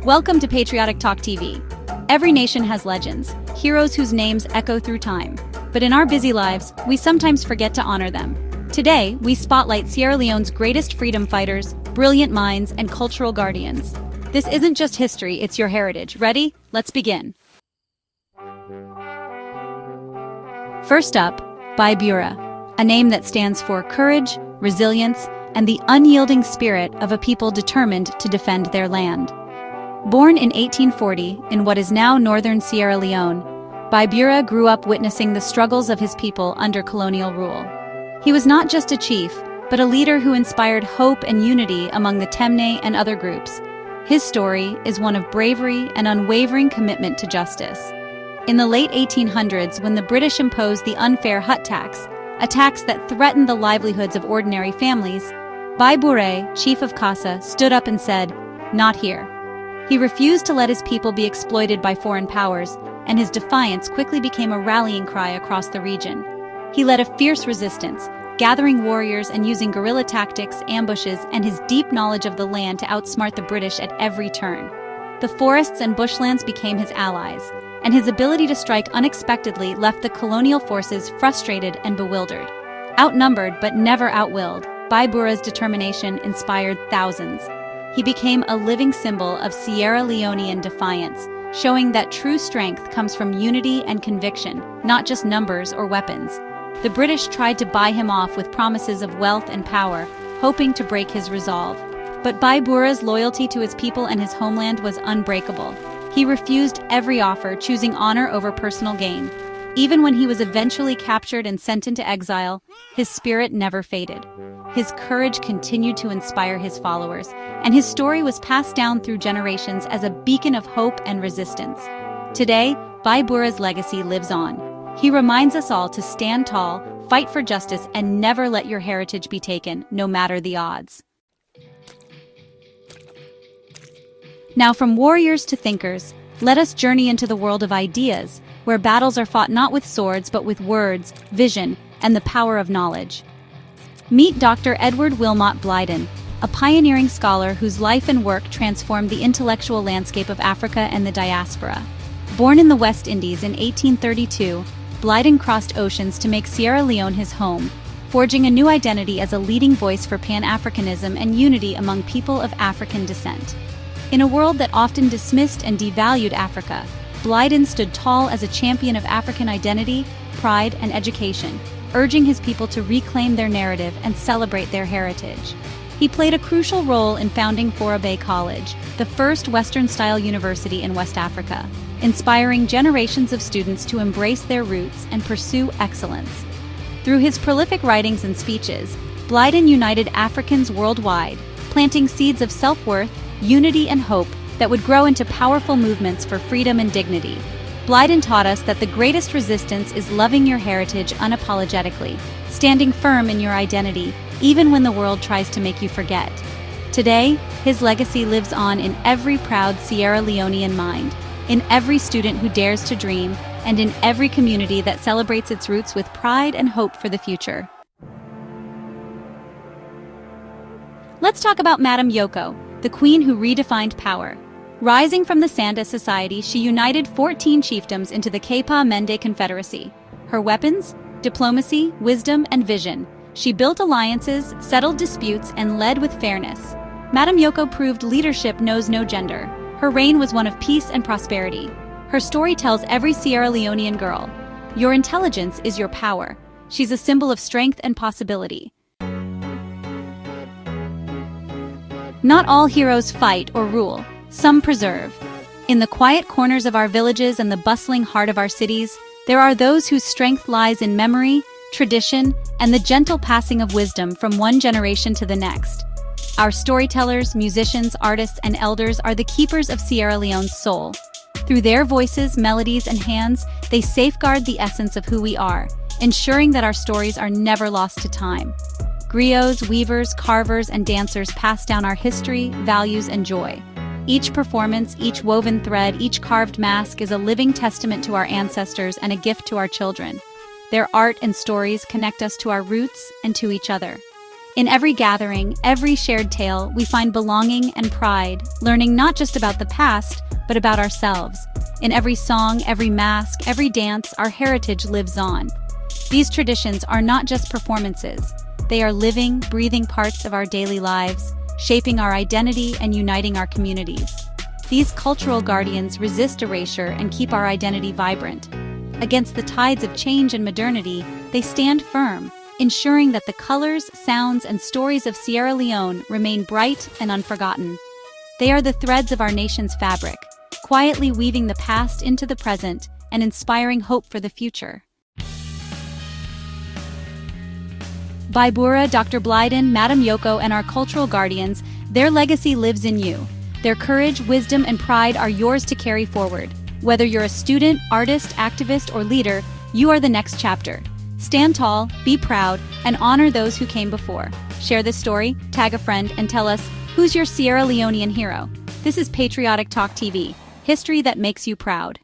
Welcome to Patriotic Talk TV. Every nation has legends, heroes whose names echo through time. But in our busy lives, we sometimes forget to honor them. Today, we spotlight Sierra Leone's greatest freedom fighters, brilliant minds, and cultural guardians. This isn't just history, it's your heritage. Ready? Let's begin. First up, Bai Bureh, a name that stands for courage, resilience, and the unyielding spirit of a people determined to defend their land. Born in 1840 in what is now northern Sierra Leone, Bai Bureh grew up witnessing the struggles of his people under colonial rule. He was not just a chief, but a leader who inspired hope and unity among the Temne and other groups. His story is one of bravery and unwavering commitment to justice. In the late 1800s, when the British imposed the unfair hut tax, a tax that threatened the livelihoods of ordinary families, Bai Bureh, chief of Casa, stood up and said, "Not here." He refused to let his people be exploited by foreign powers, and his defiance quickly became a rallying cry across the region. He led a fierce resistance, gathering warriors and using guerrilla tactics, ambushes, and his deep knowledge of the land to outsmart the British at every turn. The forests and bushlands became his allies, and his ability to strike unexpectedly left the colonial forces frustrated and bewildered. Outnumbered but never outwilled, Bai Bureh's determination inspired thousands. He became a living symbol of Sierra Leonean defiance, showing that true strength comes from unity and conviction, not just numbers or weapons. The British tried to buy him off with promises of wealth and power, hoping to break his resolve. But Bai Bureh's loyalty to his people and his homeland was unbreakable. He refused every offer, choosing honor over personal gain. Even when he was eventually captured and sent into exile, his spirit never faded. His courage continued to inspire his followers, and his story was passed down through generations as a beacon of hope and resistance. Today, Bai Bureh's legacy lives on. He reminds us all to stand tall, fight for justice, and never let your heritage be taken, no matter the odds. Now, from warriors to thinkers, let us journey into the world of ideas, where battles are fought not with swords but with words, vision, and the power of knowledge. Meet Dr. Edward Wilmot Blyden, a pioneering scholar whose life and work transformed the intellectual landscape of Africa and the diaspora. Born in the West Indies in 1832, Blyden crossed oceans to make Sierra Leone his home, forging a new identity as a leading voice for Pan-Africanism and unity among people of African descent. In a world that often dismissed and devalued Africa, Blyden stood tall as a champion of African identity, pride, and education, urging his people to reclaim their narrative and celebrate their heritage. He played a crucial role in founding Bay College, the first Western-style university in West Africa, inspiring generations of students to embrace their roots and pursue excellence. Through his prolific writings and speeches, Blyden united Africans worldwide, planting seeds of self-worth, unity, and hope that would grow into powerful movements for freedom and dignity. Blyden taught us that the greatest resistance is loving your heritage unapologetically, standing firm in your identity, even when the world tries to make you forget. Today, his legacy lives on in every proud Sierra Leonean mind, in every student who dares to dream, and in every community that celebrates its roots with pride and hope for the future. Let's talk about Madam Yoko, the queen who redefined power. Rising from the Sanda society, she united 14 chiefdoms into the Kepa Mende Confederacy. Her weapons? Diplomacy, wisdom, and vision. She built alliances, settled disputes, and led with fairness. Madam Yoko proved leadership knows no gender. Her reign was one of peace and prosperity. Her story tells every Sierra Leonean girl, your intelligence is your power. She's a symbol of strength and possibility. Not all heroes fight or rule. Some preserve. In the quiet corners of our villages and the bustling heart of our cities, there are those whose strength lies in memory, tradition, and the gentle passing of wisdom from one generation to the next. Our storytellers, musicians, artists, and elders are the keepers of Sierra Leone's soul. Through their voices, melodies, and hands, they safeguard the essence of who we are, ensuring that our stories are never lost to time. Griots, weavers, carvers, and dancers pass down our history, values, and joy. Each performance, each woven thread, each carved mask is a living testament to our ancestors and a gift to our children. Their art and stories connect us to our roots and to each other. In every gathering, every shared tale, we find belonging and pride, learning not just about the past, but about ourselves. In every song, every mask, every dance, our heritage lives on. These traditions are not just performances. They are living, breathing parts of our daily lives, shaping our identity and uniting our communities. These cultural guardians resist erasure and keep our identity vibrant. Against the tides of change and modernity, they stand firm, ensuring that the colors, sounds, and stories of Sierra Leone remain bright and unforgotten. They are the threads of our nation's fabric, quietly weaving the past into the present and inspiring hope for the future. Bai Bureh, Dr. Blyden, Madam Yoko, and our cultural guardians, their legacy lives in you. Their courage, wisdom, and pride are yours to carry forward. Whether you're a student, artist, activist, or leader, you are the next chapter. Stand tall, be proud, and honor those who came before. Share this story, tag a friend, and tell us, who's your Sierra Leonean hero? This is Patriotic Talk TV, history that makes you proud.